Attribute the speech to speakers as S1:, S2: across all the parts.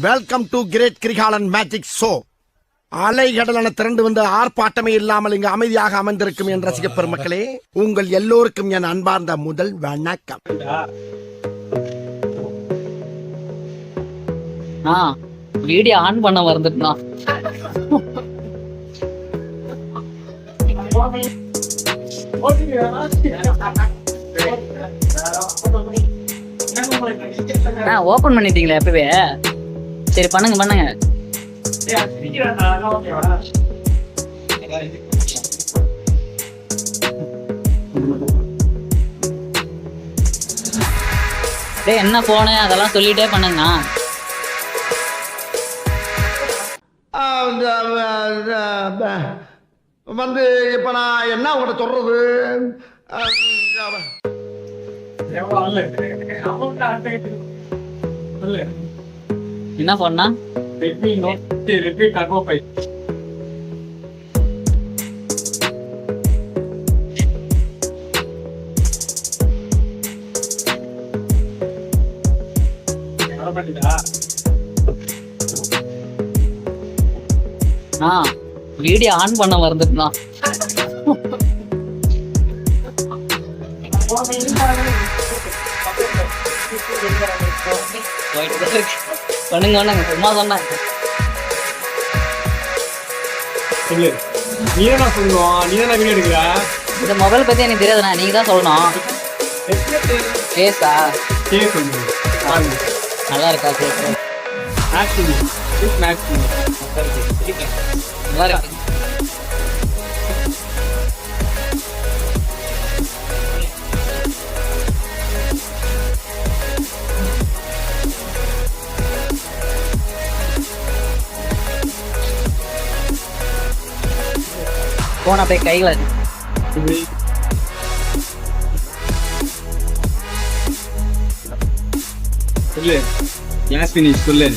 S1: Welcome to great Kirikalan magic show. அலைகடலான திரண்டு வந்து ஆர்ப்பாட்டமே இல்லாமல் இங்கு அமைதியாக அமர்ந்திருக்கும் என் ரசிக பெருமக்களே, உங்கள் எல்லோருக்கும் என் அன்பார்ந்த முதல் வணக்கம்.
S2: வீடியோ ஆன் பண்ண மறந்துட்டா. ஓபன் பண்ணிட்டீங்களா எப்பவே? சரி பண்ணுங்க. என்ன போன அதெல்லாம் சொல்லிட்டே பண்ணுங்க.
S1: வந்து இப்ப நான் என்ன உங்கள்கிட்ட சொல்றது?
S2: என்ன பண்ணா வீடியோ ஆன் பண்ண மறந்துட்டா. பண்ணுங்க சும்மா சொன்னேன். இந்த மொபைல் பத்தி எனக்கு தெரியாதுண்ணா, நீங்க தான் சொல்லணும். கேஸா நல்லா இருக்கா? நல்லா இருக்கு. போன அப்படியே கையில
S3: சொல்லு. யாஸ்மினி சொல்லு.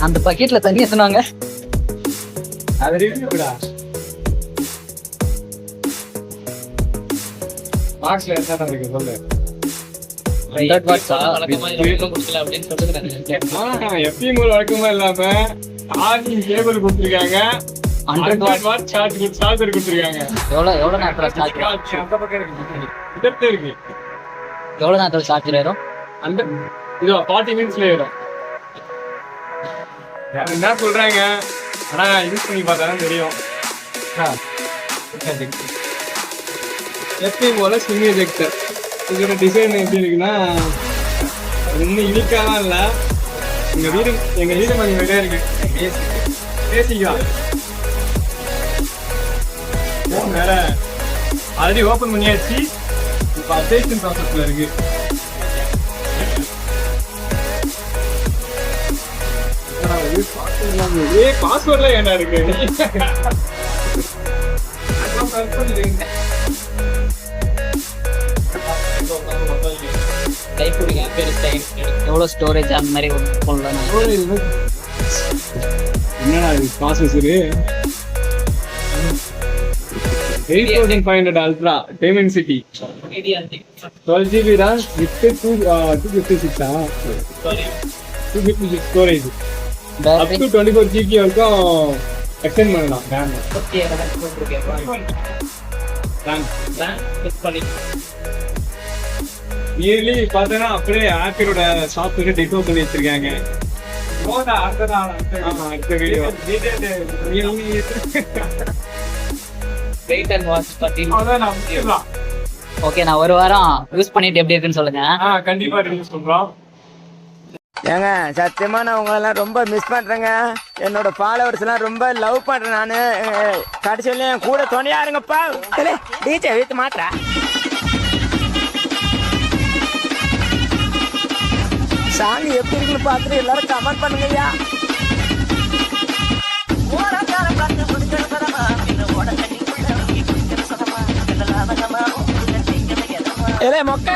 S2: அந்த பக்கெட்ல தண்ணி எத்தனாங்க?
S3: எப்பயும் ஒரு வழக்கமா இல்லாம கேபிள் கொடுத்துருக்காங்க. சார்ஜர் கொடுத்துருக்காங்க.
S2: எவ்வளவு நேரத்துல சார்ஜ்?
S3: இருக்கு.
S2: எவ்வளவு நேரத்துல சார்ஜர் ஏறும்?
S3: அந்த இது 40 மினிட்ஸ்ல ஏறும். என்ன சொல்றாங்க, ஆனா யூஸ் பண்ணி பார்த்தாதான் தெரியும். எப்பயும் போல ஸ்விங் எஜெக்டர். இதோட டிசைன் எப்படி இருக்குன்னா, இன்னும் யூனிக்காலாம் இல்லை. எங்க வீடு கொஞ்சம் நிறைய இருக்கு. பேசிக்கா வேற ஆல்ரெடி ஓபன் பண்ணியாச்சு. இப்போ அப்டேஷன் ப்ராசஸ்ல இருக்கு. பாஸ்வேர்ட்ல என்ன இருக்கு?
S2: எவ்வளவு ஸ்டோரேஜ் அந்த மாதிரி
S3: என்னடா இது processor? 8500 ultra Dimensity 12GB RAM with 256 256 storage. up to 24GB வரைக்கும் எக்ஸ்டெண்ட் பண்ணலாம். நியர்லி பார்த்தோன்னா அப்படியே ஆப்பிளோட சாஃப்ட்வேர் டெக்கோ பண்ணி வச்சிருக்காங்க. அடுத்த வீடியோ
S2: ஓகே. நான் ஒரு வாரம் யூஸ் பண்ணிட்டு எப்படி இருக்குன்னு சொல்லுங்க.
S3: கண்டிப்பா ரிவ்யூ சொல்றோம்.
S4: ஏங்க சத்தியமா நான் உங்களெல்லாம் ரொம்ப மிஸ் பண்றேங்க. என்னோட ஃபாலோவர்ஸ் எல்லாம் ரொம்ப லவ் பண்றேன். நானு கடைசியில என் கூட துணையா இருங்கப்பா. டீச்சர் வீட்டு மாத்திர சாங் எப்படி இருக்குன்னு பார்த்துட்டு எல்லாரும் கமெண்ட் பண்ணுங்கய்யா. மொக்க